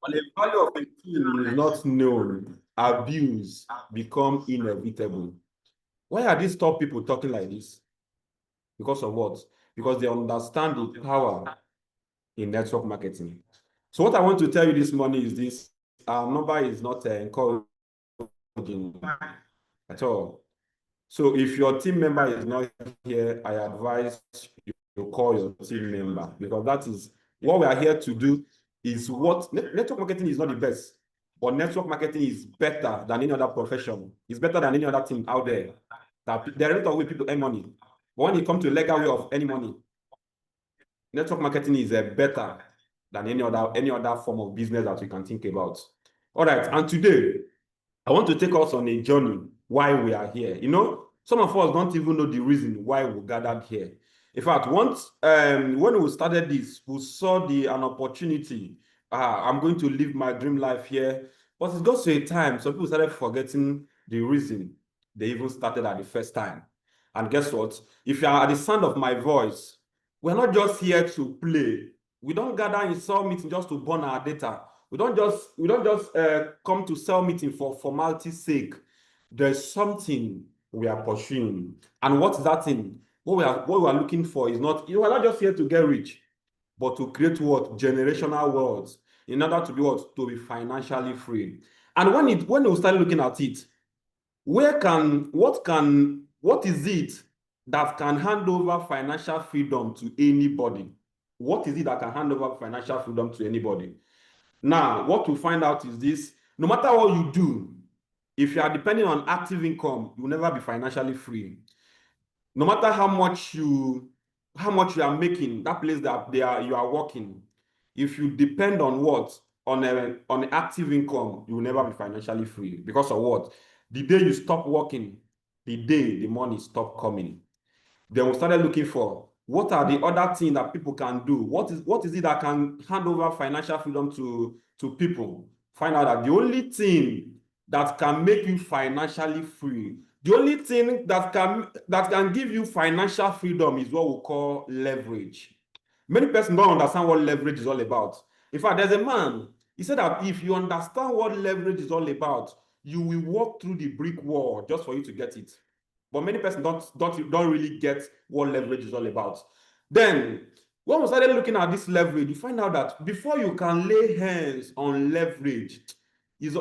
When the value of a tool is not known, abuse become inevitable. Why are these top people talking like this? Because of what? Because they understand the power in network marketing. So what I want to tell you this morning is this: our number is not encouraging at all. So if your team member is not here, I advise you call your team member, because that is what we are here to do. Is what network marketing is not the best, but network marketing is better than any other profession. It's better than any other thing out there. That there are a lot of ways people earn money, but when it comes to legal way of earning money, network marketing is better than any other form of business that we can think about. All right, and today I want to take us on a journey why we are here. You know, some of us don't even know the reason why we gathered here. In fact, once when we started this, we saw an opportunity. I'm going to live my dream life here. But it got to a time, some people started forgetting the reason they even started at the first time. And guess what? If you are at the sound of my voice, we're not just here to play. We don't gather in cell meeting just to burn our data. We don't just come to cell meeting for formality's sake. There's something we are pursuing. And what's that thing? What we are looking for is not, we're not just here to get rich, but to create what? Generational wealth, in order to be what? To be financially free. And when we start looking at it, what is it that can hand over financial freedom to anybody? What is it that can hand over financial freedom to anybody? Now, what we find out is this: no matter what you do, if you are depending on active income, you will never be financially free. No matter how much you are making, that place that you are working, if you depend on what? On active income, you will never be financially free. Because of what? The day you stop working, the day the money stop coming. Then we started looking for what are the other things that people can do. What is it that can hand over financial freedom to people? Find out that the only thing that can make you financially free, the only thing that can give you financial freedom is what we call leverage. Many persons don't understand what leverage is all about. In fact, there's a man, he said that if you understand what leverage is all about, you will walk through the brick wall just for you to get it. But many persons don't really get what leverage is all about. Then, when we started looking at this leverage, you find out that before you can lay hands on leverage, is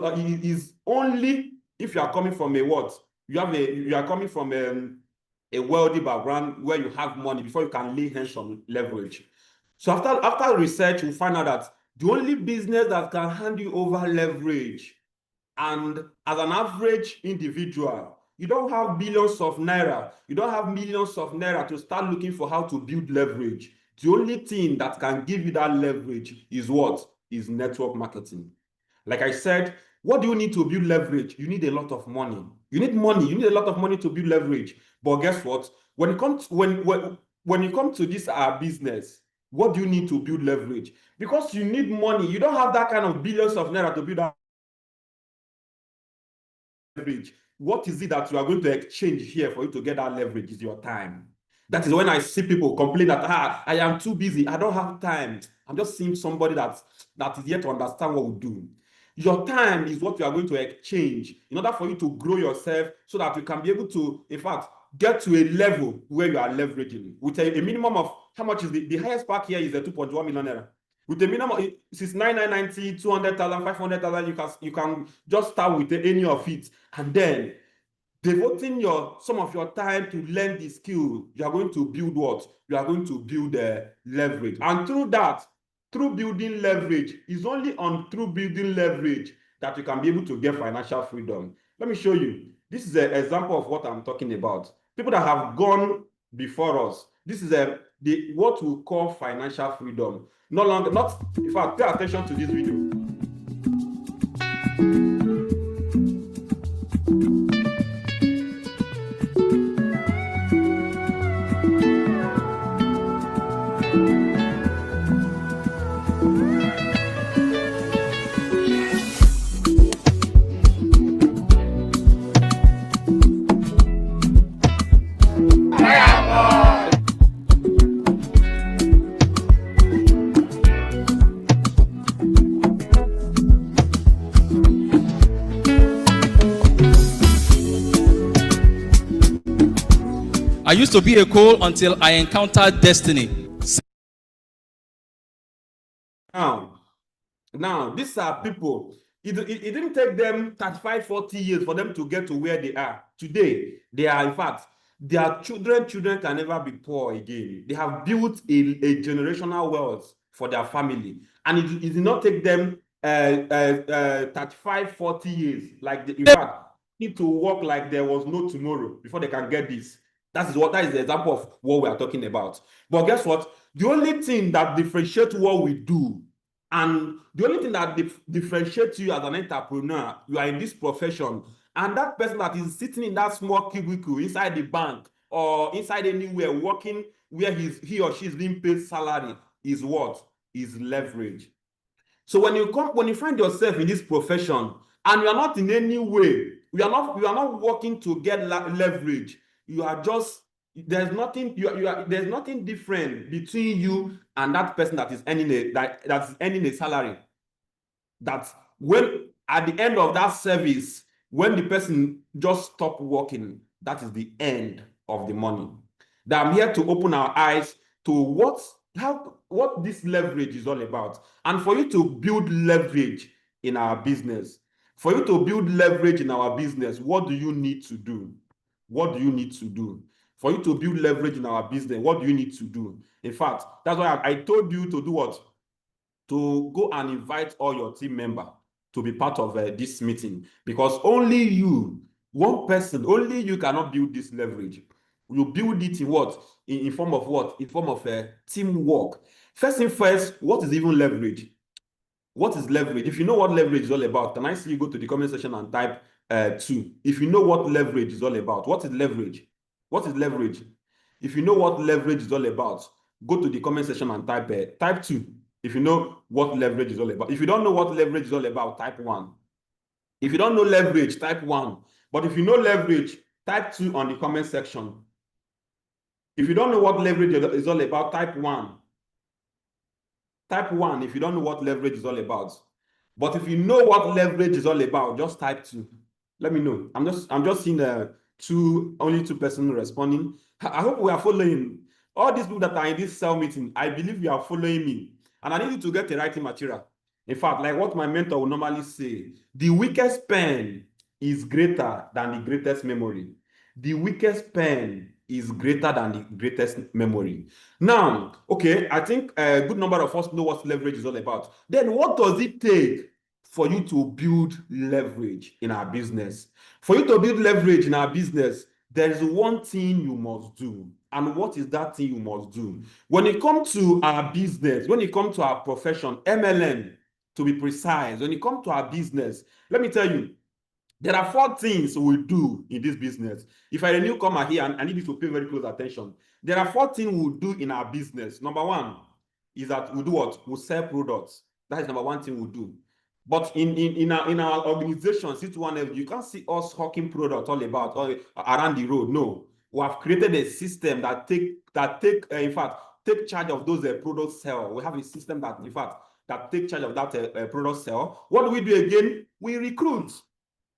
only if you are coming from a what? You are coming from a wealthy background where you have money before you can lay hands on leverage. So after research, we find out that the only business that can hand you over leverage, and as an average individual, you don't have billions of naira, you don't have millions of naira to start looking for how to build leverage. The only thing that can give you that leverage is what? Is network marketing. Like I said, what do you need to build leverage? You need a lot of money. You need money. You need a lot of money to build leverage. But guess what? When you come to this business, what do you need to build leverage? Because you need money. You don't have that kind of billions of naira to build that leverage. What is it that you are going to exchange here for you to get that leverage? Is your time. That is when I see people complain that I am too busy, I don't have time. I'm just seeing somebody that is yet to understand what we do. Your time is what you are going to exchange in order for you to grow yourself, so that you can be able to, in fact, get to a level where you are leveraging with a minimum of, how much is the highest pack here is 2.1 million naira. With a minimum, since 9990, 200,000, 500,000, you can just start with any of it, and then devoting some of your time to learn the skill, you are going to build what? You are going to build leverage. And through that, through building leverage, it's only through building leverage that you can be able to get financial freedom. Let me show you. This is an example of what I'm talking about. People that have gone before us. This is what we call financial freedom. In fact, pay attention to this video. I used to be a coal until I encountered destiny. Now, these are people, it didn't take them 35, 40 years for them to get to where they are. Today, they are, in fact, their children can never be poor again. They have built a generational wealth for their family. And it did not take them 35, 40 years. Like, in fact, need to work like there was no tomorrow before they can get this. That is the example of what we are talking about. But guess what? The only thing that differentiates what we do, and the only thing that differentiates you as an entrepreneur, you are in this profession, and that person that is sitting in that small cubicle inside the bank or inside anywhere working where he or she is being paid salary is what? Is leverage. So when you find yourself in this profession and you are not in any way, you are not working to get leverage, you are just, there's nothing there's nothing different between you and that person that is earning a salary. That when at the end of that service, when the person just stop working, that is the end of the money. That I'm here to open our eyes to what this leverage is all about. And for you to build leverage in our business, what do you need to do? What do you need to do? For you to build leverage in our business, what do you need to do? In fact, that's why I told you to do what? To go and invite all your team members to be part of this meeting, because only you, one person, only you cannot build this leverage. You build it in what? In form of what? In form of teamwork. First thing first, what is even leverage? What is leverage? If you know what leverage is all about, can I see you go to the comment section and type 2? If you know what leverage is all about, what is leverage? What is leverage? If you know what leverage is all about, go to the comment section and type 2. If you know what leverage is all about. If you don't know what leverage is all about, type 1. If you don't know leverage, type 1. But if you know leverage, type 2 on the comment section. If you don't know what leverage is all about, type 1. Type 1 if you don't know what leverage is all about. But if you know what leverage is all about, just type 2. Let me know. I'm just seeing only 2 persons responding. I hope we are following. All these people that are in this cell meeting, I believe you are following me. And I need you to get the writing material. In fact, like what my mentor will normally say, the weakest pen is greater than the greatest memory. The weakest pen is greater than the greatest memory. Now, okay, I think a good number of us know what leverage is all about. Then what does it take for you to build leverage in our business? For you to build leverage in our business, there is one thing you must do. And what is that thing you must do? When it comes to our business, when it comes to our profession, MLM, to be precise, when it comes to our business, let me tell you, there are 4 things we do in this business. If I'm a newcomer here, and I need you to pay very close attention. There are 4 things we do in our business. Number 1 is that we do what? We sell products. That is number 1 thing we do. But in our organization, C21F, you can't see us hawking products all around the road. No, we have created a system that take charge of those product sale. We have a system that, in fact, that take charge of that product sale. What do we do again? We recruit.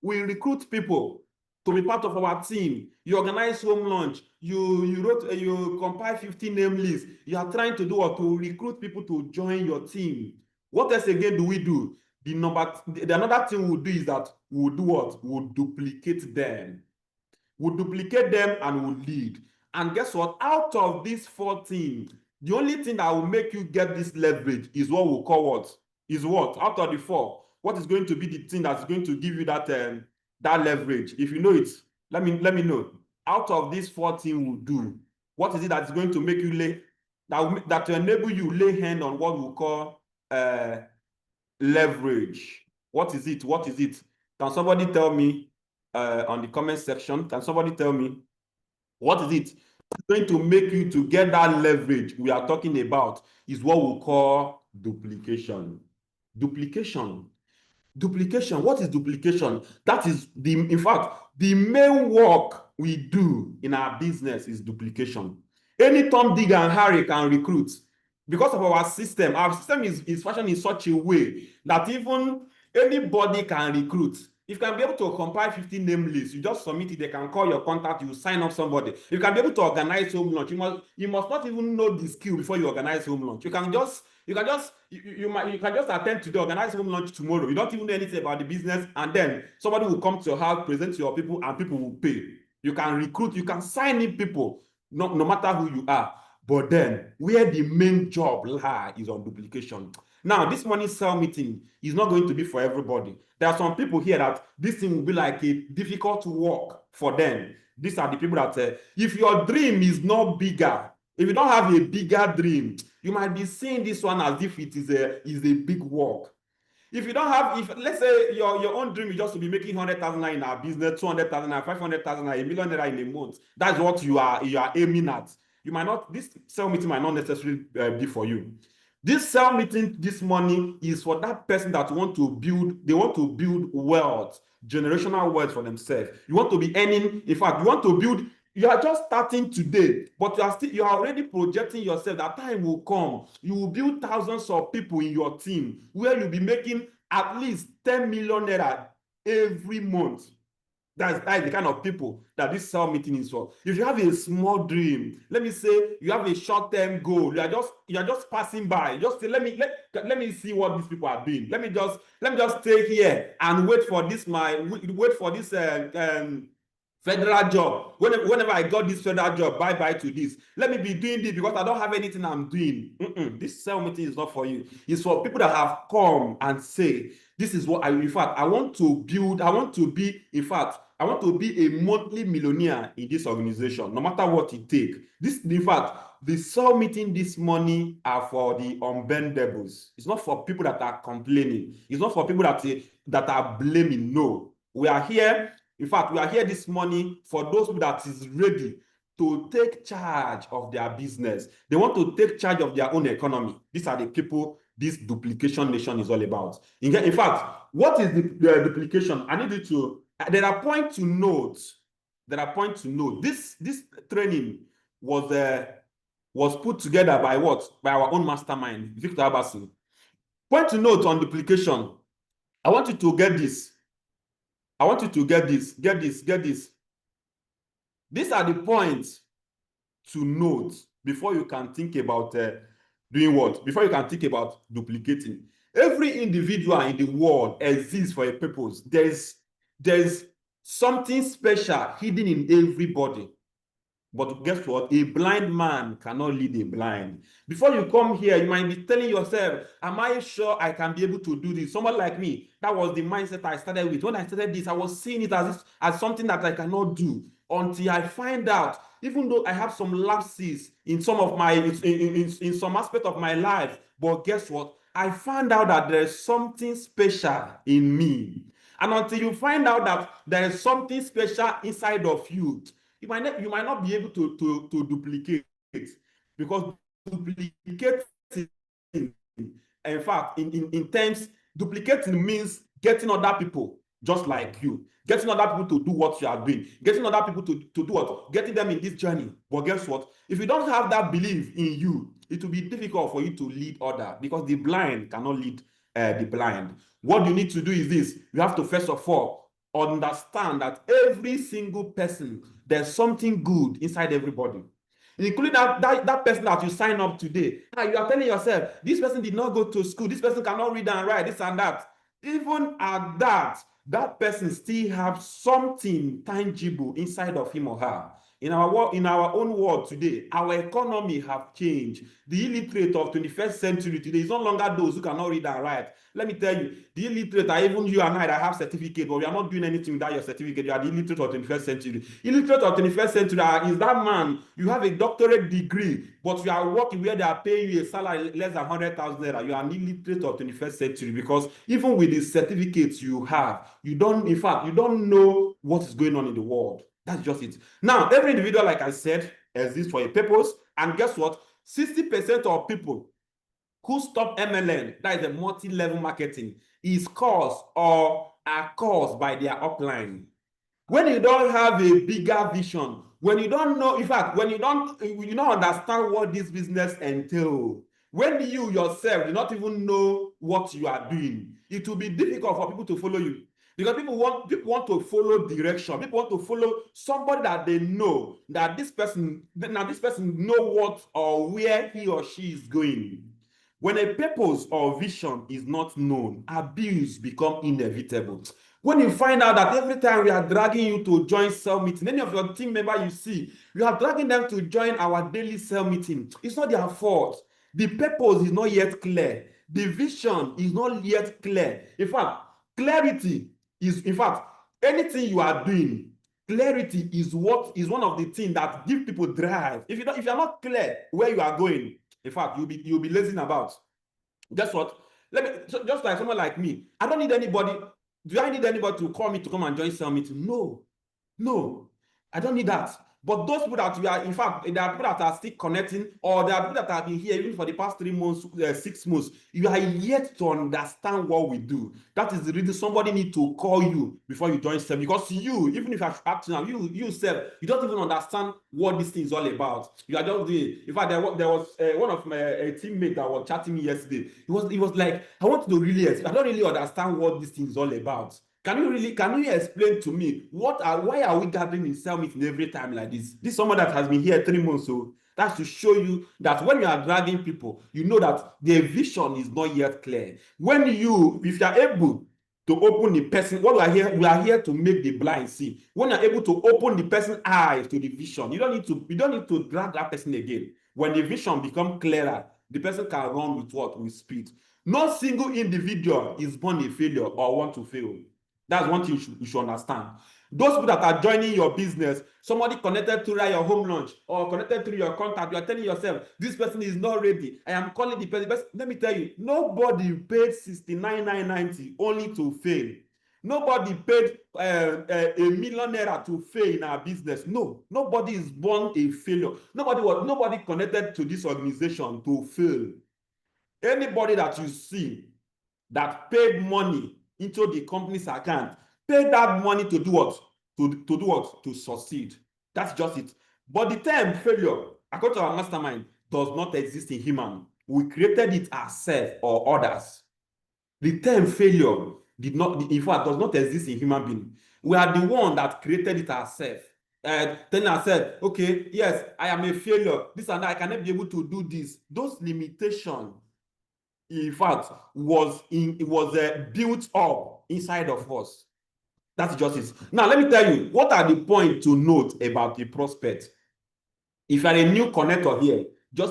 We recruit people to be part of our team. You organize home lunch. You compile 50 name lists. You are trying to do what? To recruit people to join your team. What else again do we do? The another thing we'll do is that we'll do what? We'll duplicate them. We'll duplicate them and we'll lead. And guess what? Out of these 4 things, the only thing that will make you get this leverage is what we'll call what? Is what? Out of the 4, what is going to be the thing that's going to give you that leverage? If you know it, let me know. Out of these 4 things we'll do, what is it that's going to make you that will enable you lay hand on what we call leverage? What is it? What is it? Can somebody tell me on the comment section? Can somebody tell me what is it? What's going to make you to get that leverage we are talking about is what we call duplication. Duplication. What is duplication? That is in fact, the main work we do in our business is duplication. Any Tom, Dick, and Harry can recruit. Because of our system is fashioned in such a way that even anybody can recruit. You can be able to compile 50 name lists. You just submit it. They can call your contact. You sign up somebody. You can be able to organize home launch. You must not even know the skill before you organize home launch. You can just attend to the organize home launch tomorrow. You don't even know anything about the business, and then somebody will come to your house, present to your people, and people will pay. You can recruit. You can sign in people, no matter who you are. But then, where the main job lies is on duplication. Now, this money cell meeting is not going to be for everybody. There are some people here that this thing will be like a difficult work for them. These are the people that if your dream is not bigger, if you don't have a bigger dream, you might be seeing this one as if it is a big work. If you don't have, if let's say your own dream is just to be making 100,000 in our business, 200,000, 500,000, $1 million in a month, that's what you are aiming at. You might not, this cell meeting might not necessarily be for you. This cell meeting, this money is for that person that want to build wealth, generational wealth for themselves. You want to be earning, in fact, you want to build, you are just starting today, but you are already projecting yourself that time will come. You will build thousands of people in your team where you'll be making at least 10 million naira every month. That's the kind of people that this cell meeting is for. If you have a small dream, let me say you have a short-term goal, you are just passing by. Just say, let me see what these people are doing. Let me just stay here and wait for this federal job. Whenever I got this federal job, bye to this. Let me be doing this because I don't have anything I'm doing. This cell meeting is not for you. It's for people that have come and say, this is what I want to build. I want to be a monthly millionaire in this organization, no matter what it takes. The cell meeting this morning are for the unbendables. It's not for people that are complaining. It's not for people that are blaming. No, we are here. In fact, we are here this morning for those people that is ready to take charge of their business. They want to take charge of their own economy. These are the people this duplication nation is all about. In fact, what is the duplication? I need you to, there are points to note. This training was put together by what? By our own mastermind, Victor Abasu. Point to note on duplication. I want you to get this. Get this. These are the points to note before you can think about doing what? Before you can think about duplicating. Every individual in the world exists for a purpose. There's something special hidden in everybody. But guess what? A blind man cannot lead a blind. Before you come here, you might be telling yourself, am I sure I can be able to do this? Someone like me, that was the mindset I started with. When I started this, I was seeing it as something that I cannot do until I find out, even though I have some lapses in some of my, in some aspect of my life, but guess what? I found out that there's something special in me. And until you find out that there is something special inside of you, you might not be able to duplicate, because duplicating, in fact, in terms, duplicating means getting other people just like you, getting other people to do what you are doing, getting other people to do what, getting them in this journey. But guess what? If you don't have that belief in you, it will be difficult for you to lead others, because the blind cannot lead the blind. What you need to do is this: you have to first of all understand that every single person, there's something good inside everybody, including that person that you sign up today. Now you are telling yourself, this person did not go to school, this person cannot read and write, this and that. Even at that person still have something tangible inside of him or her. In our own world today, our economy have changed. The illiterate of 21st century today is no longer those who cannot read and write. Let me tell you, the illiterate are even you and I that have certificate, but we are not doing anything without your certificate. You are the illiterate of 21st century. Illiterate of 21st century is that man, you have a doctorate degree, but you are working where they are paying you a salary less than 100,000 naira. You are an illiterate of 21st century, because even with the certificates you have, you don't know what is going on in the world. That's just it. Now, every individual, like I said, exists for a purpose. And guess what? 60% of people who stop MLM, that is a multi-level marketing, is caused or are caused by their upline. When you don't have a bigger vision, when you don't know, in fact, when you don't understand what this business entails, when you yourself do not even know what you are doing, it will be difficult for people to follow you. Because people want to follow direction. People want to follow somebody that they know, that this person know what or where he or she is going. When a purpose or vision is not known, abuse becomes inevitable. When you find out that every time we are dragging you to join cell meeting, any of your team member you see, you are dragging them to join our daily cell meeting, it's not their fault. The purpose is not yet clear. The vision is not yet clear. In fact, clarity is, in fact, anything you are doing, clarity is one of the things that give people drive. If you're not clear where you are going, in fact, you'll be lazing about. Guess what? Just like someone like me, I don't need anybody. Do I need anybody to call me to come and join cell meeting? No, I don't need that. But those people that we are, in fact, there are people that are still connecting, or there are people that have been here even for the past 3 months, 6 months. You are yet to understand what we do. That is the reason somebody need to call you before you join cell. Because you, even if I should ask now, you self, you don't even understand what this thing is all about. You are just doing. In fact, there was one of my teammates that was chatting me yesterday. He was like, I want to really, I don't really understand what this thing is all about. Can you explain to me why are we gathering in cell meeting every time like this? This is someone that has been here 3 months, so that's to show you that when you are dragging people, you know that their vision is not yet clear. If you are able to open the person, we are here to make the blind see. When you're able to open the person's eyes to the vision, you don't need to drag that person again. When the vision becomes clearer, the person can run with speed. No single individual is born a failure or want to fail. That's one thing you should understand. Those people that are joining your business, somebody connected through your home launch or connected through your contact, you are telling yourself, this person is not ready. I am calling the person. But let me tell you, nobody paid $69,990 only to fail. Nobody paid $1 million to fail in our business. No, nobody is born a failure. Nobody connected to this organization to fail. Anybody that you see that paid money into the company's account, pay that money to do what? To do what? To succeed. That's just it. But the term failure, according to our mastermind, does not exist in human. We created it ourselves or others. The term failure in fact, does not exist in human being. We are the one that created it ourselves. Telling ourselves, okay, yes, I am a failure. This and that, I cannot be able to do this. Those limitations, in fact, was built up inside of us. That's just it. Now, let me tell you, what are the points to note about the prospect? If you are a new connector here,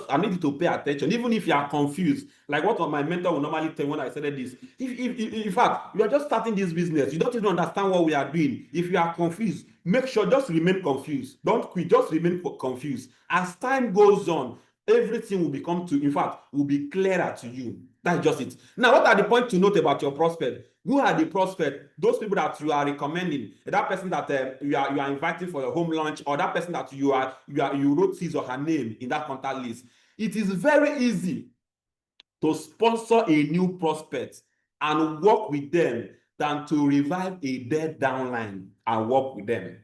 I need you to pay attention, even if you are confused. Like what my mentor will normally tell when I started this. In fact, you are just starting this business, you don't even understand what we are doing. If you are confused, make sure just remain confused. Don't quit, just remain confused. As time goes on, everything will be clearer to you. That's just it. Now, what are the points to note about your prospect? Who are the prospects? Those people that you are recommending, that person that you are inviting for your home launch, or that person that you wrote his or her name in that contact list. It is very easy to sponsor a new prospect and work with them than to revive a dead downline and work with them.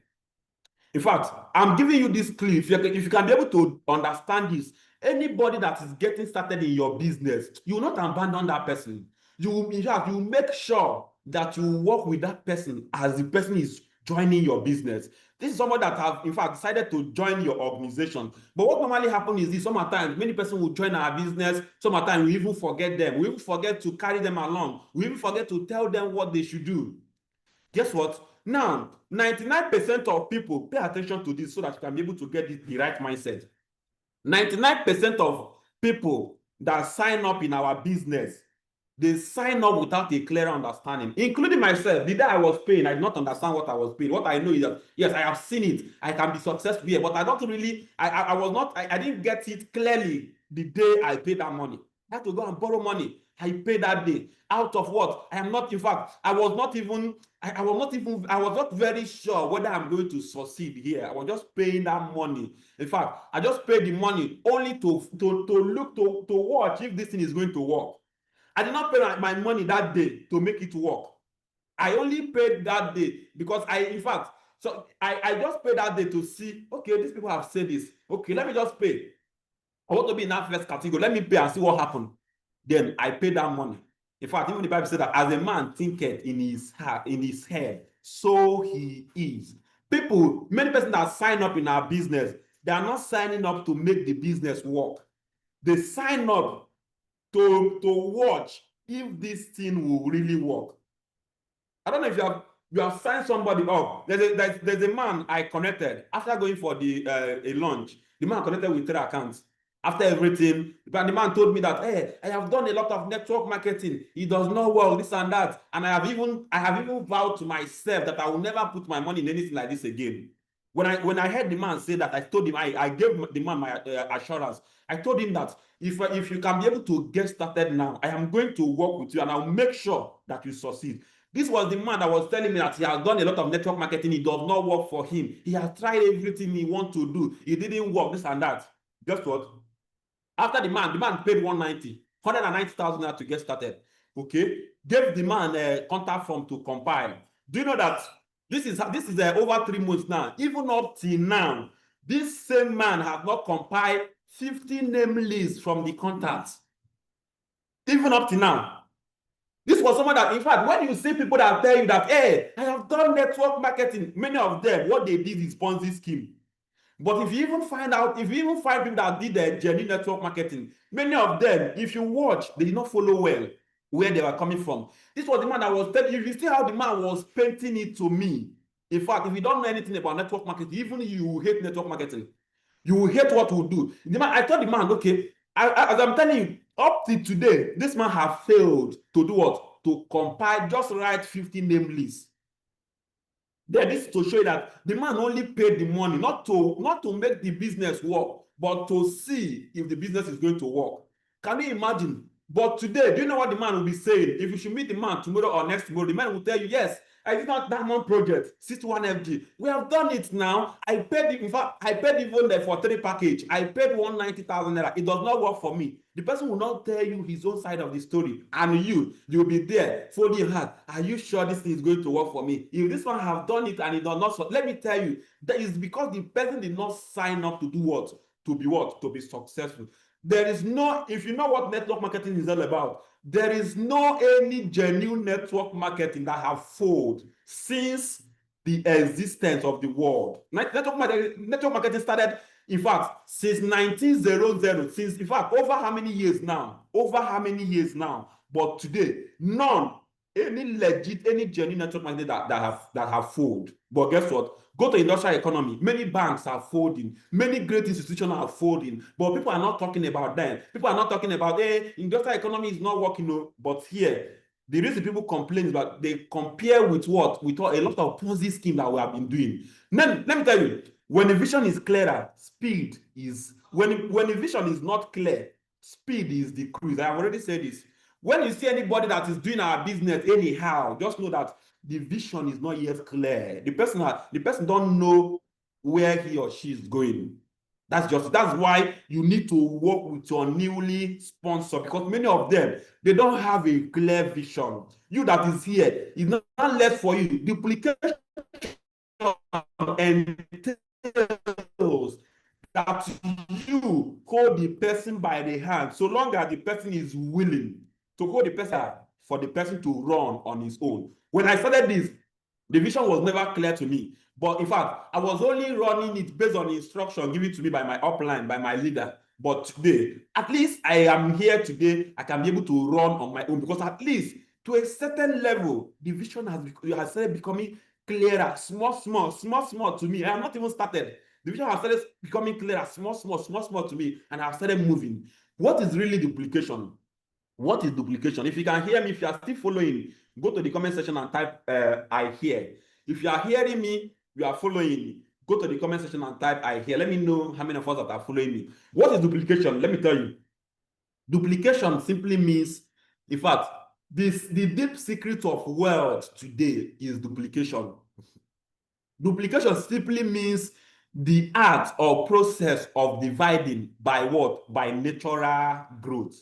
In fact, I'm giving you this clue. If you can be able to understand this, anybody that is getting started in your business, you will not abandon that person. You make sure that you work with that person as the person is joining your business. This is someone that have, in fact, decided to join your organization. But what normally happens is this: sometimes many persons will join our business. Sometimes we even forget them. We even forget to carry them along. We even forget to tell them what they should do. Guess what? Now, 99% of people, pay attention to this so that you can be able to get the right mindset. 99% of people that sign up in our business, they sign up without a clear understanding, including myself. The day I was paying, I did not understand what I was paying. What I know is that, yes, I have seen it. I can be successful here, but I don't really, I didn't get it clearly the day I paid that money. I had to go and borrow money. I paid that day. Out of what? I was not very sure whether I'm going to succeed here. I was just paying that money. In fact, I just paid the money only to watch if this thing is going to work. I did not pay my money that day to make it work. I only paid that day because I just paid that day to see, okay, these people have said this. Okay, let me just pay. I want to be in that first category. Let me pay and see what happened. Then I paid that money. In fact, even the Bible said that as a man thinketh in his heart, in his head, so he is. People, many persons that sign up in our business, they are not signing up to make the business work. They sign up to watch if this thing will really work. I don't know if you have signed somebody up. There's a man I connected after going for the a lunch. The man connected with 3 accounts. After everything, the man told me that, hey, I have done a lot of network marketing. It does not work, this and that. And I have even vowed to myself that I will never put my money in anything like this again. When I heard the man say that, I told him, I gave the man my assurance. I told him that if you can be able to get started now, I am going to work with you and I'll make sure that you succeed. This was the man that was telling me that he has done a lot of network marketing. It does not work for him. He has tried everything he wants to do. It didn't work, this and that. Guess what? After the man paid 190,000 to get started. Okay, gave the man a contact form to compile. Do you know that this is over 3 months now? Even up till now, this same man has not compiled 50 name lists from the contacts. Even up till now. This was someone that, in fact, when you see people that tell you that, hey, I have done network marketing, many of them, what they did is Ponzi scheme. But if you even find people that did the genuine network marketing, many of them, if you watch, they did not follow well where they were coming from. This was the man that was telling you, if you see how the man was painting it to me. In fact, if you don't know anything about network marketing, even you hate network marketing. You will hate what we do. The man, I told the man, okay, as I'm telling you, up to today, this man have failed to do what? To compile, just write 50 name lists. Then this is to show you that the man only paid the money, not to make the business work, but to see if the business is going to work. Can you imagine? But today, do you know what the man will be saying? If you should meet the man tomorrow or next tomorrow, the man will tell you, yes, I did not Diamond Project, 61FG. We have done it now. I paid, in fact, I paid even there for 3 package. I paid 190,000 naira. It does not work for me. The person will not tell you his own side of the story. And you'll be there folding your hand. Are you sure this thing is going to work for me? If this one have done it and it does not, let me tell you, that is because the person did not sign up to do what? To be successful. There is no, if you know what network marketing is all about, there is no any genuine network marketing that have failed since the existence of the world. Network marketing started, in fact, since 1900, since, in fact, over how many years now? But today, none, any legit, any genuine network marketing that have failed. But guess what? Go to industrial economy. Many banks are folding. Many great institutions are folding. But people are not talking about them. People are not talking about, hey, industrial economy is not working. No. But here, the reason people complain is that they compare with what? With a lot of Ponzi scheme that we have been doing. Let me tell you, when the vision is clearer, speed is, when the vision is not clear, speed is decreased. I have already said this. When you see anybody that is doing our business anyhow, just know that the vision is not yet clear. The person don't know where he or she is going. That's why you need to work with your newly sponsor, because many of them, they don't have a clear vision. You that is here is not left for you. Duplication entails that you hold the person by the hand, so long as the person is willing to hold the person for the person to run on his own. When I started this, the vision was never clear to me. But in fact, I was only running it based on the instruction given to me by my upline, by my leader. But today, at least I am here today, I can be able to run on my own, because at least to a certain level, the vision has started becoming clearer, small to me. I have not even started. The vision has started becoming clearer, small to me, and I have started moving. What is really duplication? What is duplication? If you can hear me, if you are still following, go to the comment section and type I hear. If you are hearing me, you are following me, go to the comment section and type I hear. Let me know how many of us that are following me. What is duplication? Let me tell you. Duplication simply means, in fact, the deep secret of wealth today is duplication. Duplication simply means the art or process of dividing by what? By natural growth.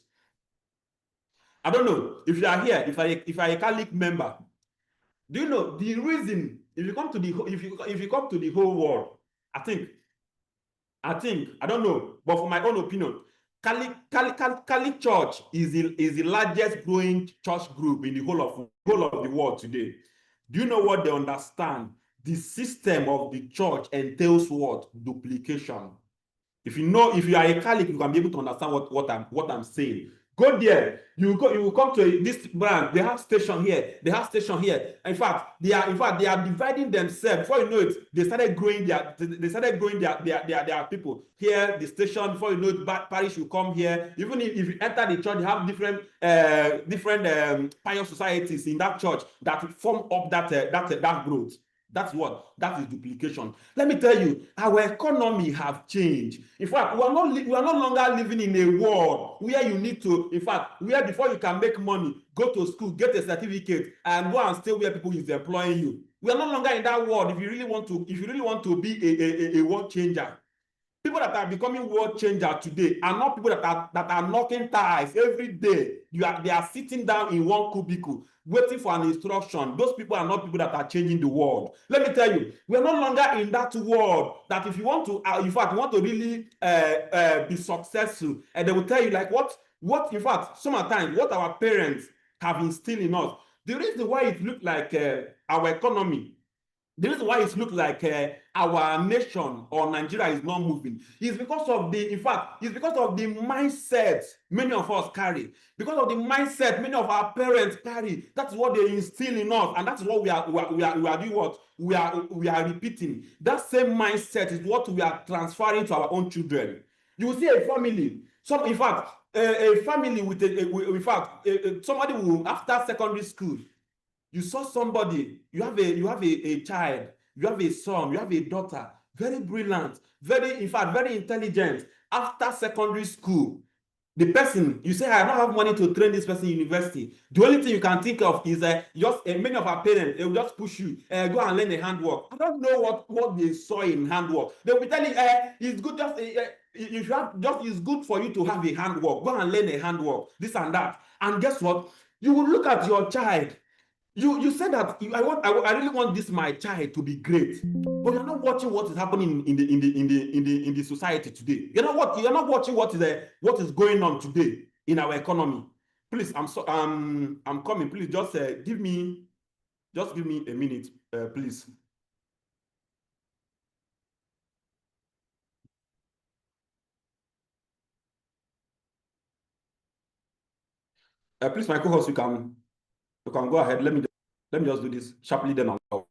I don't know if you are here, if I a Catholic member, do you know the reason? If you come to the whole world, I think I don't know, but for my own opinion, Catholic Church is the largest growing church group in the whole of the world today. Do you know what they understand? The system of the church entails what? Duplication. If you are a Catholic, you can be able to understand what I'm saying. Go there. You will come to this brand. They have station here. They have station here. In fact, they are dividing themselves. Before you know it, they started growing their people. Here, the station. Before you know it, parish will come here. Even if you enter the church, they have different pious societies in that church that form up that growth. That's what? That is duplication. Let me tell you, our economy have changed. In fact, we are no longer living in a world where you need to, in fact, where before you can make money, go to school, get a certificate, and go and stay where people is employing you. We are no longer in that world. If you really want to be a world changer. People that are becoming world changer today are not people that are knocking ties every day. They are sitting down in one cubicle waiting for an instruction. Those people are not people that are changing the world. Let me tell you, we are no longer in that world that if you want to, in fact, you want to really be successful, and they will tell you like what in fact, sometimes what our parents have instilled in us. The reason why it looked like our economy, the reason why it looks like our nation or Nigeria is not moving is because of it's because of the mindset many of us carry, because of the mindset many of our parents carry. That's what they instill in us, and that's what we are doing. What we are repeating. That same mindset is what we are transferring to our own children. You will see a family. In fact, a family with somebody who after secondary school. You saw somebody, you have a child, you have a son, you have a daughter, very brilliant, very intelligent. After secondary school, the person, you say, I don't have money to train this person in university. The only thing you can think of is many of our parents, they will just push you, go and learn a handwork. I don't know what they saw in handwork. They will be telling it's good it's good for you to have a handwork. Go and learn a handwork, this and that. And guess what? You will look at your child. You said that I really want my child to be great, but you're not watching what is happening in the society today. You're not watching what is going on today in our economy. Please, I'm coming. Please just give me a minute, please. Please, my co-host, you can go ahead. Let me just do this sharply, then I'll go.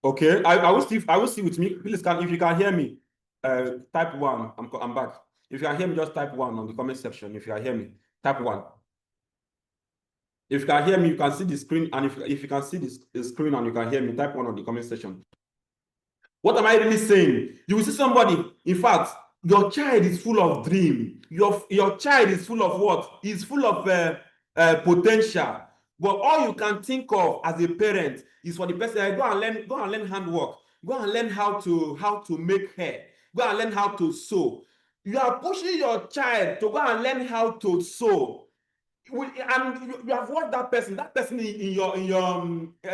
Okay, I will see with me. Please, if you can hear me, type 1. I'm back. If you can hear me, just type 1 on the comment section. If you can hear me, type 1. If you can hear me, you can see the screen, and if you can see the screen and you can hear me, type 1 on the comment section. What am I really saying? You will see somebody. In fact, your child is full of dream. Your child is full of what? Is full of potential. But all you can think of as a parent is for the person, go and learn handwork. Go and learn how to make hair. Go and learn how to sew. You are pushing your child to go and learn how to sew. And you have watched that person in your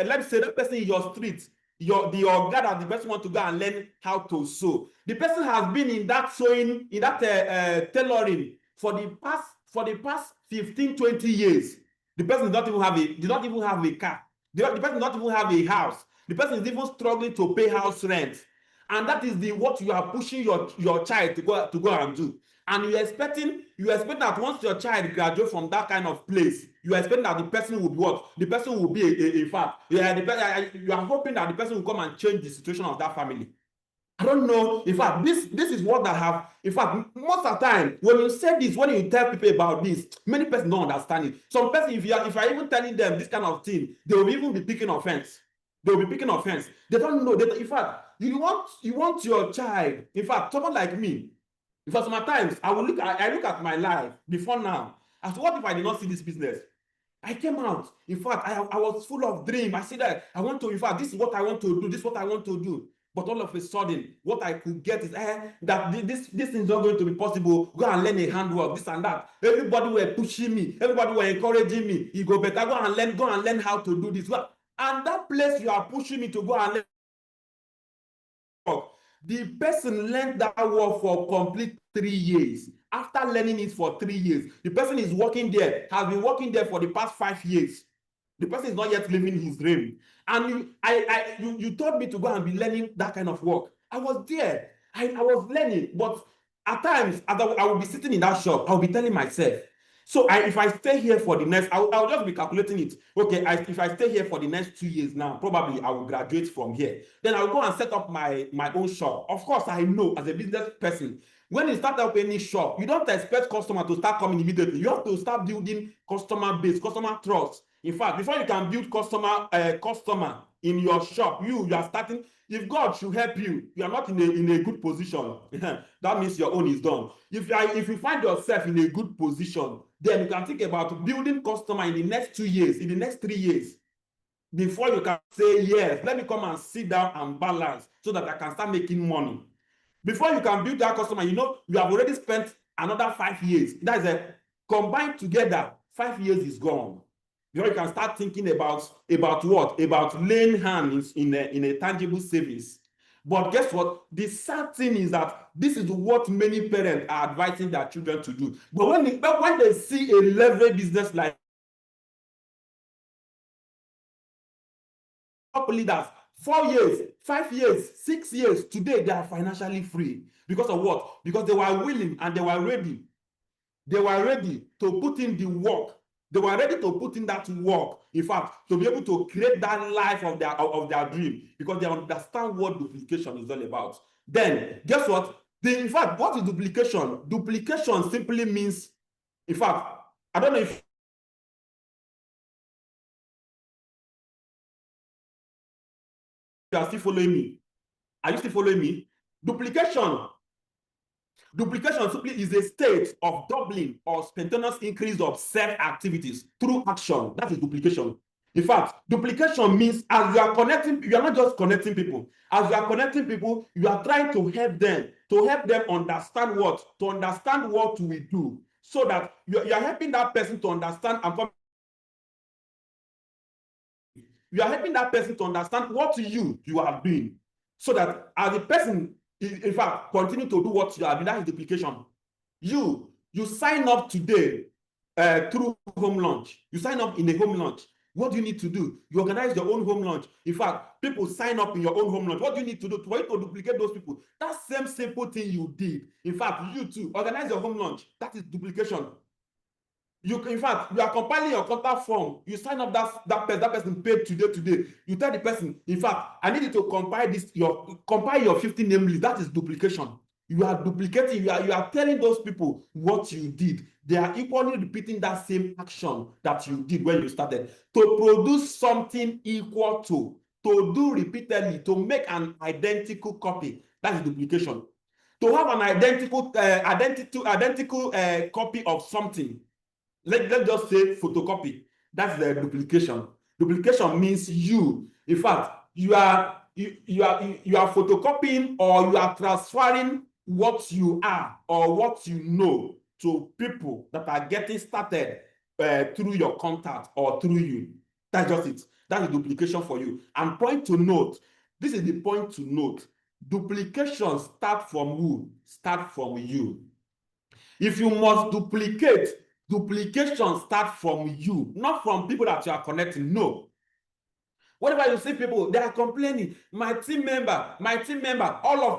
let's say that person in your street. your guy that the person want to go and learn how to sew. The person has been in that sewing, in that tailoring for the past 15, 20 years. The person did not even have a car. The person does not even have a house. The person is even struggling to pay house rent. And that is what you are pushing your child to go and do. And you expect that once your child graduates from that kind of place, you expect that the person will be what? The person will be in fact, you are hoping that the person will come and change the situation of that family. I don't know. In fact, this is what I have. In fact, most of the time, when you say this, when you tell people about this, many people don't understand it. Some person, if you're even telling them this kind of thing, they will even be picking offense. They will be picking offense. They don't know. In fact, you want your child. In fact, someone like me, because sometimes I look at my life before now. As what if I did not see this business? I came out. In fact, I was full of dream. I said that I want to. In fact, this is what I want to do. This is what I want to do. But all of a sudden, what I could get is that this is not going to be possible. Go and learn a handwork, this and that. Everybody were pushing me. Everybody were encouraging me. You go better. Go and learn how to do this. And that place you are pushing me to go and learn. The person learned that work for complete 3 years. After learning it for 3 years, the person is working there, has been working there for the past 5 years. The person is not yet living his dream. And you told me to go and be learning that kind of work. I was there. I was learning. But at times, as I will be sitting in that shop, I will be telling myself, so if I stay here for the next, I'll just be calculating it. Okay, if I stay here for the next 2 years now, probably I will graduate from here. Then I'll go and set up my own shop. Of course, I know as a business person, when you start up any shop, you don't expect customer to start coming immediately. You have to start building customer base, customer trust. In fact, before you can build customer in your shop, you are starting. If God should help you, you are not in a good position. That means your own is done. If you find yourself in a good position, then you can think about building customer in the next 2 years, in the next 3 years, before you can say, yes, let me come and sit down and balance so that I can start making money. Before you can build that customer, you have already spent another 5 years. That is combined together, 5 years is gone. You can start thinking about what? About laying hands in a tangible savings. But guess what? The sad thing is that this is what many parents are advising their children to do. But when they see a leverage business like top leaders, 4 years, 5 years, 6 years, today they are financially free. Because of what? Because they were willing and they were ready. They were ready to put in the work. They were ready to put in that work, in fact, to be able to create that life of their dream, because they understand what duplication is all about. Then, guess what? In fact, what is duplication? Duplication simply means, in fact, I don't know if you are still following me. Are you still following me? Duplication simply is a state of doubling or spontaneous increase of self-activities through action. That is duplication. In fact, duplication means as you are connecting, you are not just connecting people. As you are connecting people, you are trying to help them understand what we do, so that you are helping that person to understand and come. You are helping that person to understand what you are doing, so that as the person, in fact, continue to do what you are doing. That is duplication. You sign up today through home lunch. You sign up in a home lunch. What do you need to do? You organize your own home lunch. In fact, people sign up in your own home lunch. What do you need to do for you to duplicate those people? That same simple thing you did. In fact, you too, organize your home lunch. That is duplication. In fact, you are compiling your contact form. You sign up that person paid today. You tell the person, in fact, I need you to compile your 50 name list. That is duplication. You are duplicating. You are telling those people what you did. They are equally repeating that same action that you did when you started, to produce something equal to do repeatedly, to make an identical copy. That is duplication. To have an identical copy of something. Let's just say photocopy. That's the duplication. Duplication means in fact, you are photocopying, or you are transferring what you are or what you know to people that are getting started through your contact or through you. That's just it. That is duplication for you. And point to note, This is the point to note. Duplication start from who? Start from you. If you must duplicate, duplication start from you, not from people that you are connecting. No. Whenever you see people, they are complaining, my team member,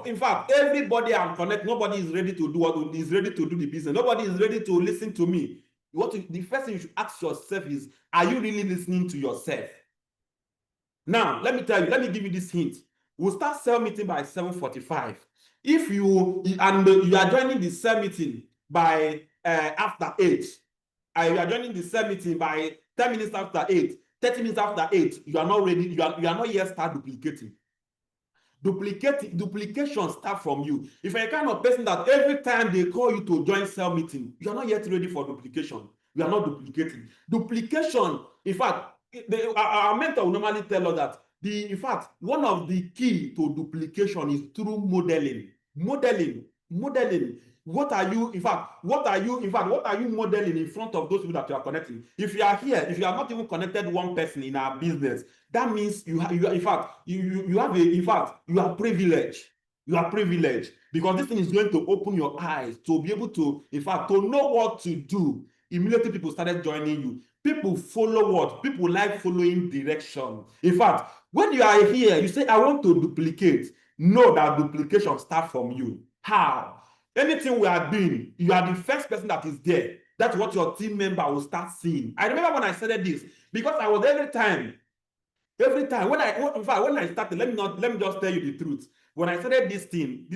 in fact, everybody I'm connected, nobody is ready to do what is ready to do the business. Nobody is ready to listen to me. The first thing you should ask yourself is, are you really listening to yourself? Now, let me tell you, let me give you this hint. We'll start cell meeting by 7:45. If you are joining the cell meeting by after 8, you are joining the cell meeting by 10 minutes after 8, 30 minutes after 8, you are not ready, you are not yet start duplicating. Duplication start from you. If you're a kind of person that every time they call you to join cell meeting, you are not yet ready for duplication. You are not duplicating. Duplication, in fact, our mentor will normally tell us that in fact, one of the key to duplication is through modeling. Modeling. What are you modeling in front of those people that you are connecting? If you are here, if you are not even connected one person in our business, that means you are privileged. You are privileged because this thing is going to open your eyes to be able to, in fact, to know what to do. Immediately people started joining you. People follow what? People like following direction. In fact, when you are here, you say, I want to duplicate. Know that duplication starts from you. How? Anything we are doing, you are the first person that is there. That's what your team member will start seeing. I remember when I started this, because I was every time when I started, let me just tell you the truth. When I started this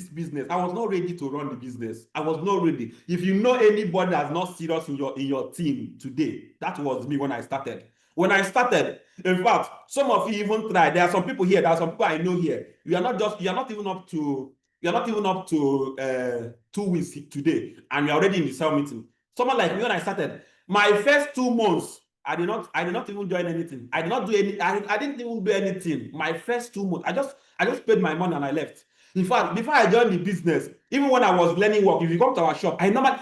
business, I was not ready to run the business. I was not ready. If you know anybody that's not serious in your team today, that was me when I started. When I started, in fact, some of you even tried. There are some people here, there are some people I know here. You are not even up to 2 weeks today, and you're already in the cell meeting. Someone like me, when I started, my first 2 months, I did not even join anything. I didn't even do anything. My first 2 months, I just paid my money and I left. In fact, before I joined the business, even when I was learning work, if you come to our shop, I love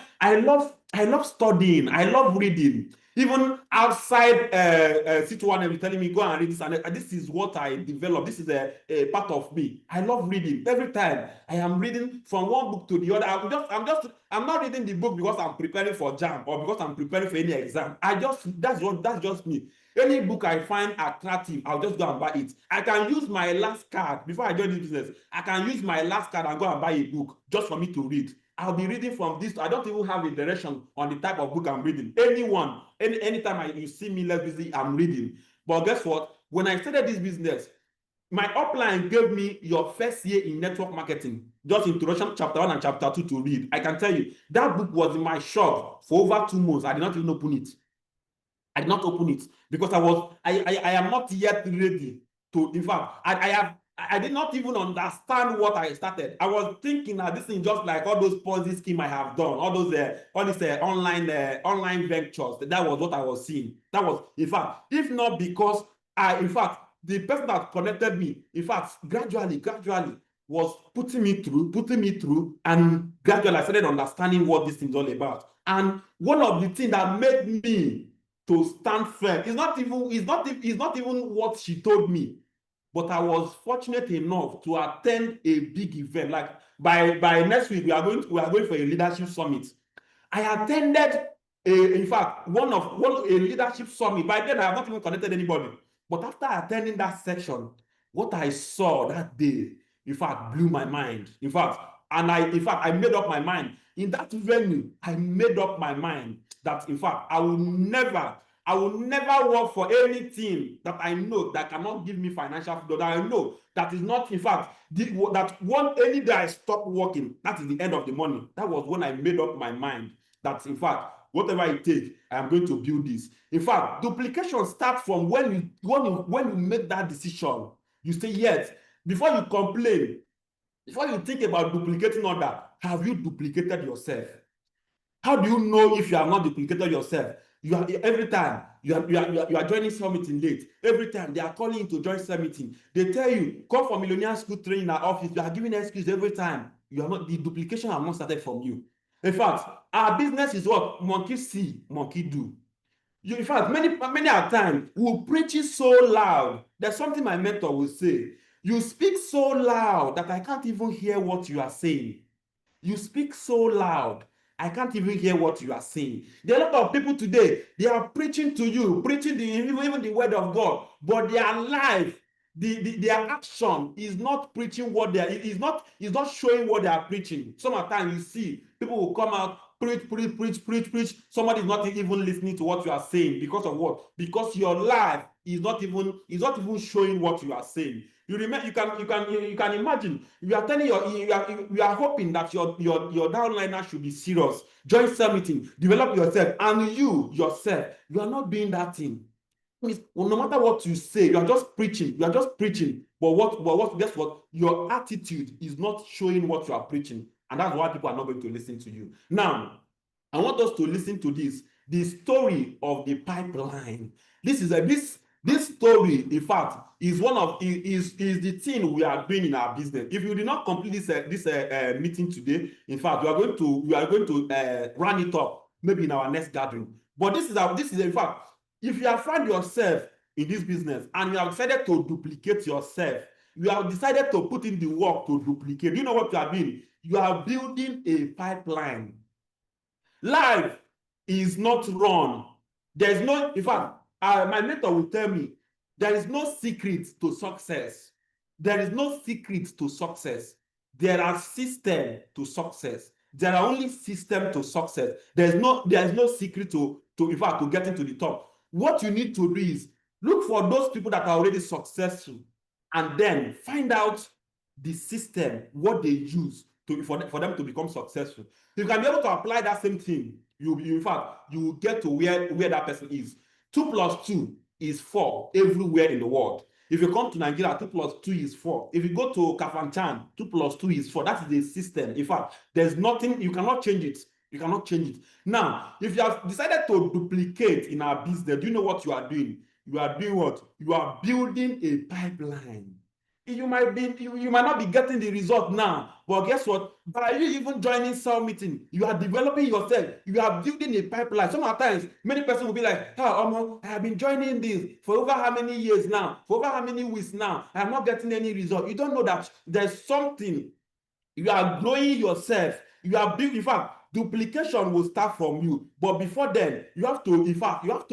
studying. I love reading. Even outside C21, they're telling me, go and read this, and this is what I developed. This is a part of me. I love reading. Every time I am reading from one book to the other. I'm not reading the book because I'm preparing for JAM or because I'm preparing for any exam. That's just me. Any book I find attractive, I'll just go and buy it. I can use my last card before I join this business. I can use my last card and go and buy a book just for me to read. I'll be reading from this. I don't even have a direction on the type of book I'm reading. Anytime you see me less busy, I'm reading. But guess what? When I started this business, my upline gave me your first year in network marketing, just introduction chapter 1 and chapter 2 to read. I can tell you, that book was in my shop for over 2 months. I did not even open it. I did not open it because I am not yet ready to, in fact, I did not even understand what I started. I was thinking that this is just like all those Ponzi scheme I have done, all these online ventures. That was what I was seeing. That was, in fact, if not because the person that connected me, in fact, gradually was putting me through, and gradually I started understanding what this thing is all about. And one of the things that made me to stand firm is not even what she told me, but I was fortunate enough to attend a big event. Like by next week, we are going for a leadership summit. I attended a leadership summit. By then, I have not even connected anybody. But after attending that section, what I saw that day, in fact, blew my mind. I made up my mind. In that venue, I made up my mind that, in fact, I will never work for anything that I know that cannot give me financial freedom, that I know that is not, in fact, any day I stop working, that is the end of the money. That was when I made up my mind that, in fact, whatever it takes, I am going to build this. In fact, duplication starts from when you make that decision. You say yes. Before you complain, before you think about duplicating others, have you duplicated yourself? How do you know if you have not duplicated yourself? Every time you are joining some meeting late. Every time they are calling you to join some meeting, they tell you, come for millionaire school training in our office. You are giving excuse every time. The duplication have not started from you. In fact, our business is what monkey see, monkey do. In fact, many a times we preach it so loud. There's something my mentor will say. You speak so loud that I can't even hear what you are saying. You speak so loud, I can't even hear what you are saying. There are a lot of people today, they are preaching to you, preaching even the word of God, but their life, their action is not preaching what they are, is not showing what they are preaching. Sometimes you see people will come out, preach. Somebody is not even listening to what you are saying. Because of what? Because your life is not even showing what you are saying. You remember, you can imagine, you are telling you are hoping that your downliner should be serious. Join cell meeting, develop yourself, and you are not doing that thing. Well, no matter what you say, you are just preaching. But guess what? Your attitude is not showing what you are preaching, and that's why people are not going to listen to you. Now, I want us to listen to the story of the pipeline. This story, in fact, is the thing we are doing in our business. If you did not complete this meeting today, in fact, we are going to run it up maybe in our next gathering. But this is in fact, if you have found yourself in this business and you have decided to duplicate yourself, you have decided to put in the work to duplicate, you know what you are doing? You are building a pipeline. Life is not run. There's no, in fact, my mentor will tell me, there is no secret to success. There is no secret to success. There are systems to success. There are only systems to success. There is no secret to in fact, to getting to the top. What you need to do is look for those people that are already successful, and then find out the system, what they use for them to become successful. So you can be able to apply that same thing. In fact, you will get to where that person is. 2 + 2 is 4 everywhere in the world. If you come to Nigeria, 2 + 2 is 4. If you go to Kafanchan, 2 + 2 is 4. That is the system. In fact, there's nothing, you cannot change it. You cannot change it. Now, if you have decided to duplicate in our business, do you know what you are doing? You are doing what? You are building a pipeline. You might not be getting the result now, but guess what? By you even joining cell meeting, you are developing yourself. You are building a pipeline. Sometimes many persons will be like, I have been joining this for over how many years now, for over how many weeks now, I am not getting any result. You don't know that there's something. You are growing yourself. You are building. In fact, duplication will start from you, but before then, you have to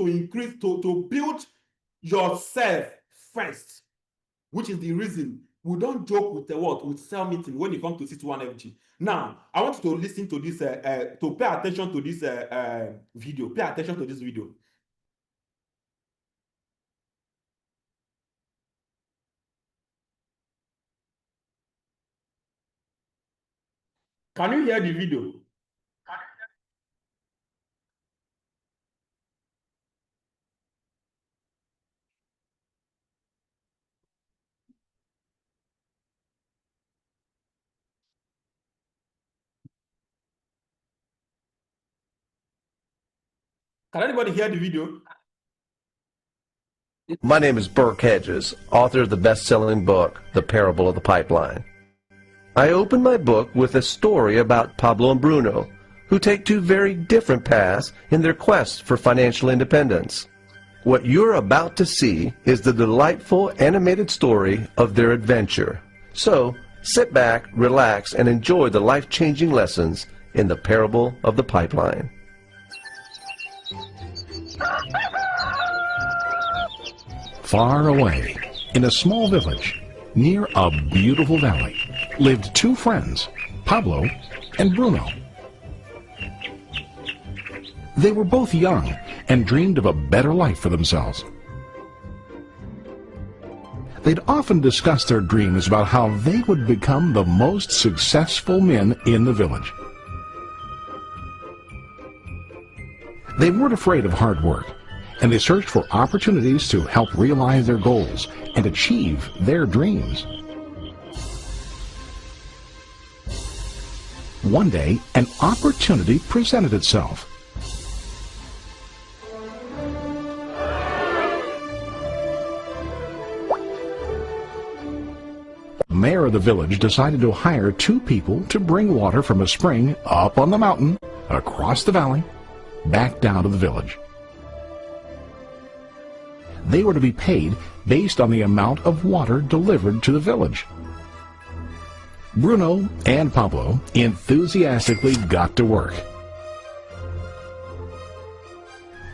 increase to build yourself first, which is the reason we don't joke with the word with cell meeting when it comes to C21FG. Now, I want you to listen to this, to pay attention to this video. Pay attention to this video. Can you hear the video? Can anybody hear the video? My name is Burke Hedges, author of the best-selling book, The Parable of the Pipeline. I open my book with a story about Pablo and Bruno, who take two very different paths in their quest for financial independence. What you're about to see is the delightful animated story of their adventure. So, sit back, relax, and enjoy the life-changing lessons in The Parable of the Pipeline. Far away, in a small village, near a beautiful valley, lived two friends, Pablo and Bruno. They were both young and dreamed of a better life for themselves. They'd often discuss their dreams about how they would become the most successful men in the village. They weren't afraid of hard work, and they searched for opportunities to help realize their goals and achieve their dreams. One day, an opportunity presented itself. The mayor of the village decided to hire two people to bring water from a spring up on the mountain, across the valley, back down to the village. they were to be paid based on the amount of water delivered to the village. Bruno and Pablo enthusiastically got to work.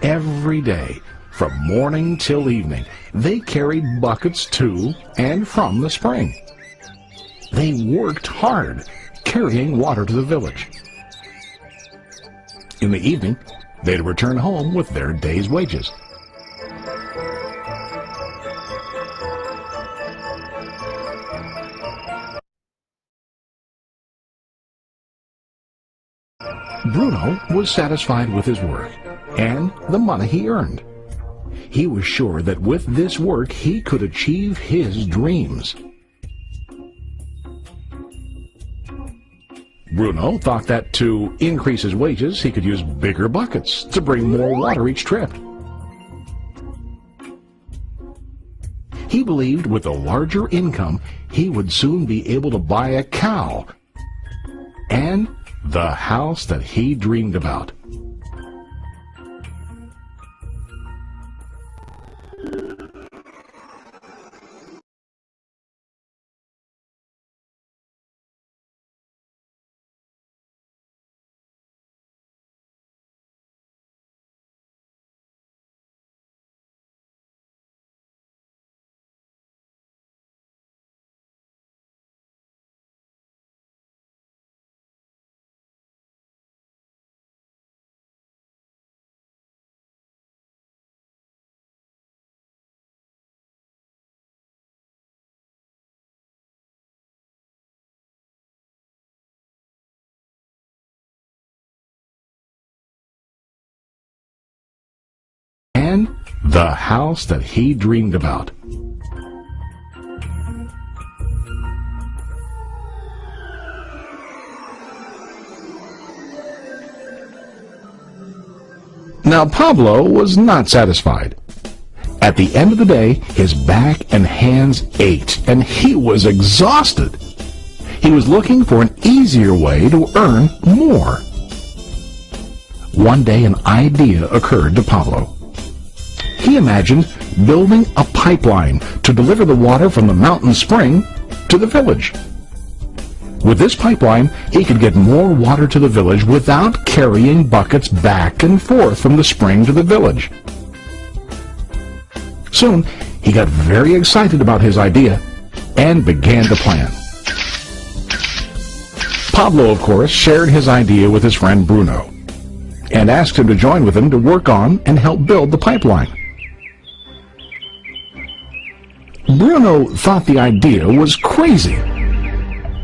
Every day, from morning till evening, they carried buckets to and from the spring. They worked hard, carrying water to the village. In the evening, they'd return home with their day's wages. Bruno was satisfied with his work and the money he earned. He was sure that with this work he could achieve his dreams. Bruno thought that to increase his wages he could use bigger buckets to bring more water each trip. He believed with a larger income he would soon be able to buy a cow and the house that he dreamed about. And the house that he dreamed about. Now Pablo was not satisfied. At the end of the day, his back and hands ached, and he was exhausted. He was looking for an easier way to earn more. One day an idea occurred to Pablo. He imagined building a pipeline to deliver the water from the mountain spring to the village. With this pipeline, he could get more water to the village without carrying buckets back and forth from the spring to the village. Soon, he got very excited about his idea and began to plan. Pablo, of course, shared his idea with his friend Bruno and asked him to join with him to work on and help build the pipeline. Bruno thought the idea was crazy.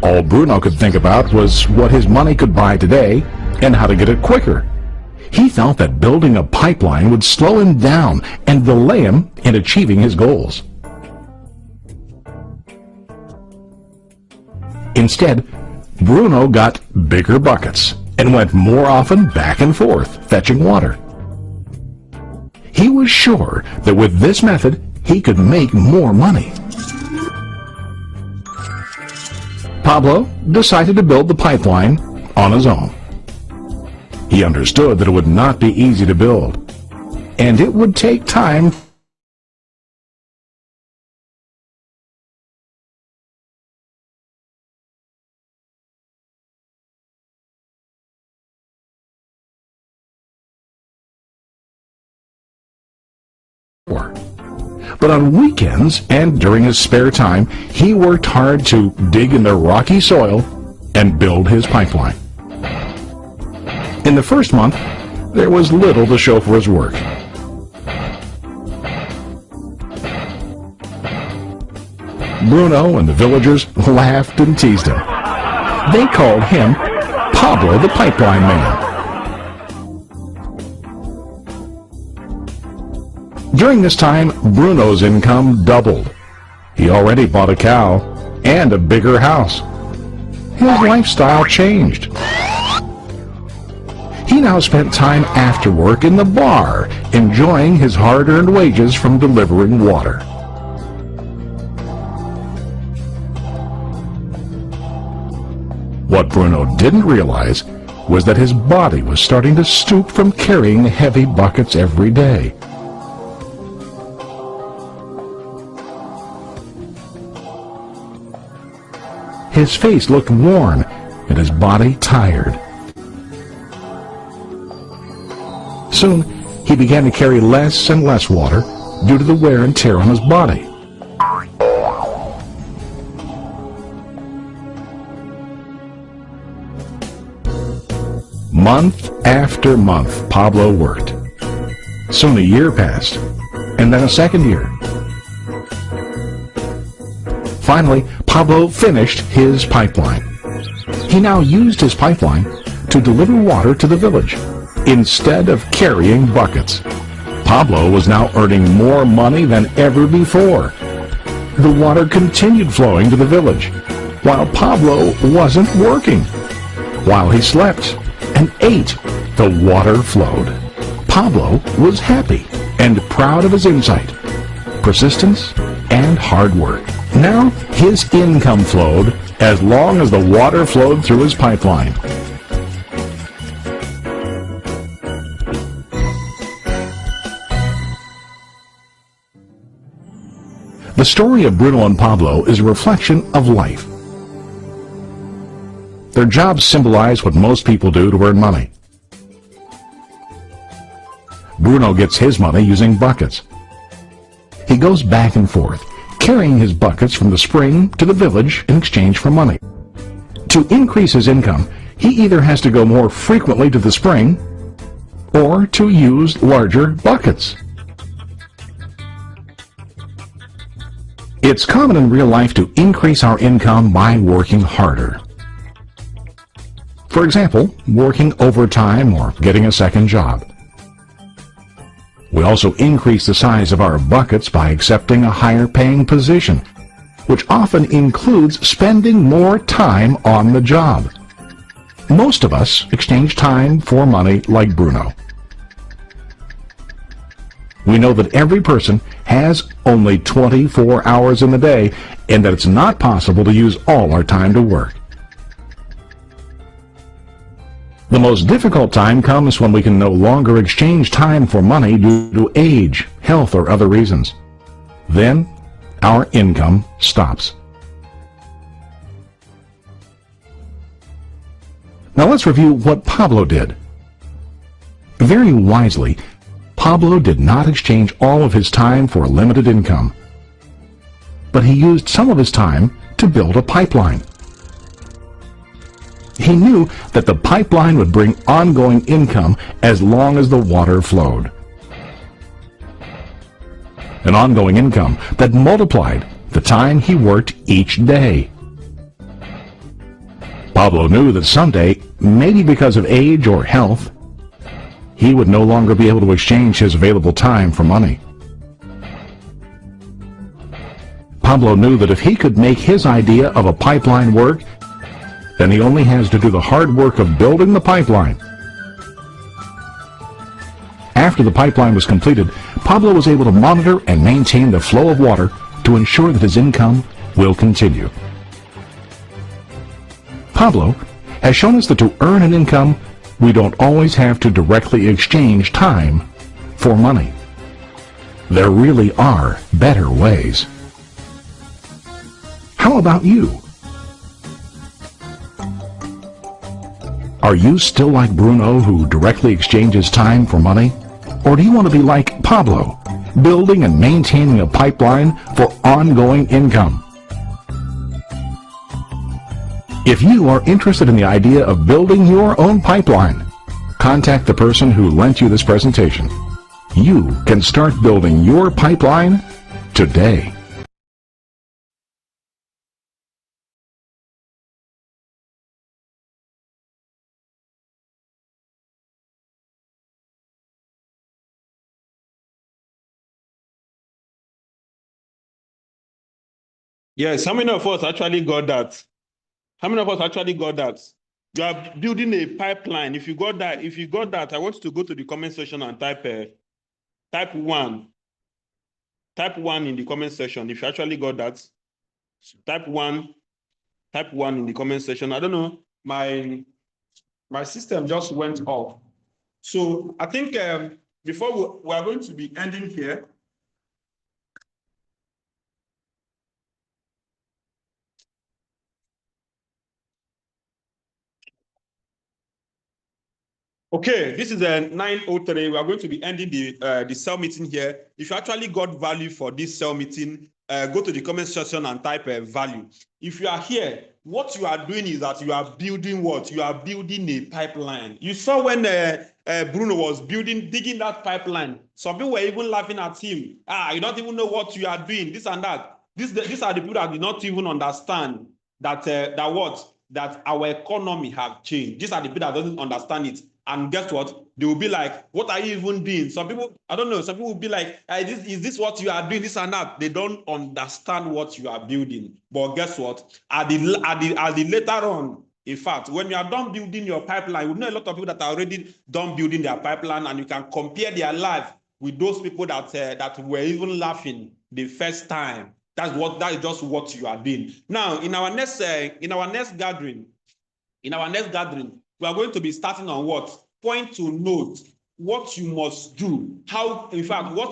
All Bruno could think about was what his money could buy today and how to get it quicker. He felt that building a pipeline would slow him down and delay him in achieving his goals. Instead, Bruno got bigger buckets and went more often back and forth, fetching water. He was sure that with this method, he could make more money. Pablo decided to build the pipeline on his own. He understood that it would not be easy to build, and it would take time for. But on weekends and during his spare time, he worked hard to dig in the rocky soil and build his pipeline. In the first month, there was little to show for his work. Bruno and the villagers laughed and teased him. They called him Pablo the Pipeline Man. During this time, Bruno's income doubled. He already bought a cow and a bigger house. His lifestyle changed. He now spent time after work in the bar, enjoying his hard-earned wages from delivering water. What Bruno didn't realize was that his body was starting to stoop from carrying heavy buckets every day. His face looked worn and his body tired. Soon, he began to carry less and less water due to the wear and tear on his body. Month after month, Pablo worked. Soon a year passed, and then a second year. Finally, Pablo finished his pipeline. He now used his pipeline to deliver water to the village instead of carrying buckets. Pablo was now earning more money than ever before. The water continued flowing to the village, while Pablo wasn't working. While he slept and ate, the water flowed. Pablo was happy and proud of his insight, persistence, and hard work. Now his income flowed as long as the water flowed through his pipeline. The story of Bruno and Pablo is a reflection of life. Their jobs symbolize what most people do to earn money. Bruno gets his money using buckets. He goes back and forth, carrying his buckets from the spring to the village in exchange for money. To increase his income, he either has to go more frequently to the spring or to use larger buckets. It's common in real life to increase our income by working harder. For example, working overtime or getting a second job. We also increase the size of our buckets by accepting a higher paying position, which often includes spending more time on the job. Most of us exchange time for money like Bruno. We know that every person has only 24 hours in the day and that it's not possible to use all our time to work. The most difficult time comes when we can no longer exchange time for money due to age, health, or other reasons. Then, our income stops. Now let's review what Pablo did. Very wisely, Pablo did not exchange all of his time for a limited income, but he used some of his time to build a pipeline. He knew that the pipeline would bring ongoing income as long as the water flowed. An ongoing income that multiplied the time he worked each day. Pablo knew that someday, maybe because of age or health, he would no longer be able to exchange his available time for money. Pablo knew that if he could make his idea of a pipeline work, then he only has to do the hard work of building the pipeline. After the pipeline was completed, Pablo was able to monitor and maintain the flow of water to ensure that his income will continue. Pablo has shown us that to earn an income, we don't always have to directly exchange time for money. There really are better ways. How about you? Are you still like Bruno, who directly exchanges time for money? Or do you want to be like Pablo, building and maintaining a pipeline for ongoing income? If you are interested in the idea of building your own pipeline, contact the person who lent you this presentation. You can start building your pipeline today. Yes, how many of us actually got that? How many of us actually got that? You are building a pipeline. If you got that, I want you to go to the comment section and type one. Type one in the comment section. If you actually got that, type one in the comment section. I don't know, my system just went off. So I think before we are going to be ending here. Okay, this is a 9:03. We are going to be ending the cell meeting here. If you actually got value for this cell meeting, go to the comment section and type value. If you are here, what you are doing is that you are building what? You are building a pipeline. You saw when Bruno was digging that pipeline. Some people were even laughing at him. You don't even know what you are doing, this and that. These are the people that do not even understand that that our economy have changed. These are the people that doesn't understand it. And guess what? They will be like, what are you even doing? Some people, I don't know, some people will be like, is this what you are doing, this and that? They don't understand what you are building. But guess what? At the later on, in fact, when you are done building your pipeline, you know a lot of people that are already done building their pipeline, and you can compare their life with those people that were even laughing the first time. That is just what you are doing. Now, in our next gathering, we are going to be starting on what? Point to note what you must do. What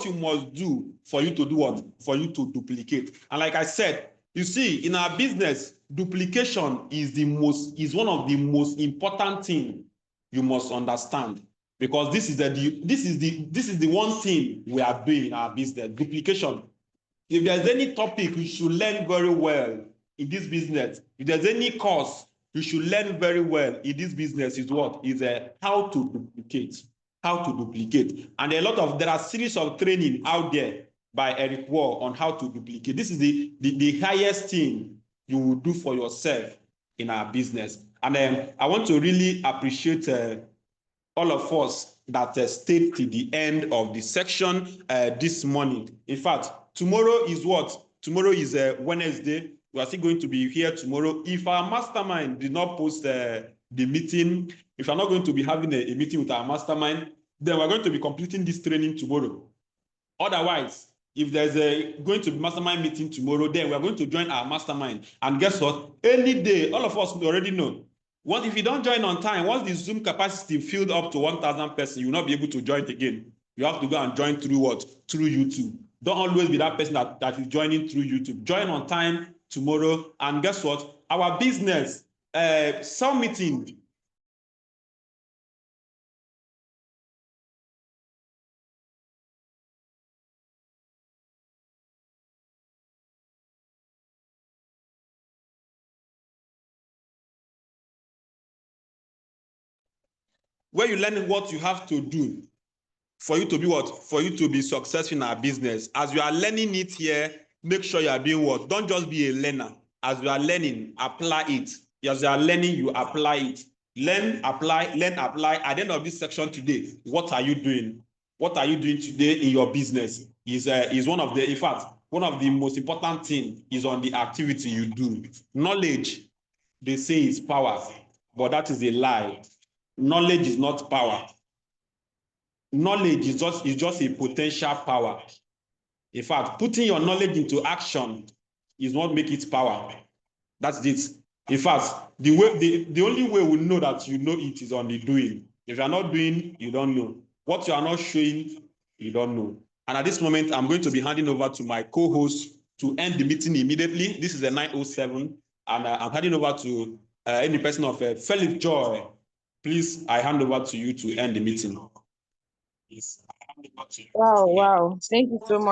you must do for you to do what? For you to duplicate. And like I said, you see, in our business, duplication is one of the most important things you must understand. Because this is the one thing we are doing in our business, duplication. If there's any topic you should learn very well in this business, if there's any course you should learn very well in this business, is what? Is how to duplicate. How to duplicate. And there are a series of training out there by Eric Wall on how to duplicate. This is the highest thing you will do for yourself in our business. And I want to really appreciate all of us that stayed to the end of the section this morning. In fact, tomorrow is what? Tomorrow is Wednesday. We are still going to be here tomorrow. If our mastermind did not post the meeting, if we're not going to be having a meeting with our mastermind, then we're going to be completing this training tomorrow. Otherwise, if there's going to be mastermind meeting tomorrow, then we're going to join our mastermind. And guess what? Any day, all of us already know. If you don't join on time, once the Zoom capacity filled up to 1,000 persons, you will not be able to join again. You have to go and join through what? Through YouTube. Don't always be that person that is joining through YouTube. Join on time tomorrow. And guess what? Our business cell meeting. Where you learn what you have to do for you to be what? For you to be successful in our business. As you are learning it here, make sure you are doing what? Don't just be a learner. As you are learning, apply it. As you are learning, you apply it. Learn, apply. At the end of this section today, what are you doing? What are you doing today in your business? Is one of the, in fact, one of the most important things is on the activity you do. Knowledge, they say, is power, but that is a lie. Knowledge is not power. Knowledge is just a potential power. In fact, putting your knowledge into action is what makes it power. That's it. In fact, the only way we know that you know it is on the doing. If you are not doing, you don't know. What you are not showing, you don't know. And at this moment, I'm going to be handing over to my co-host to end the meeting immediately. This is a 9:07, and I'm handing over to any person of Philip Joy. Please, I hand over to you to end the meeting. Yes, I hand over to you. Wow. Thank you so much.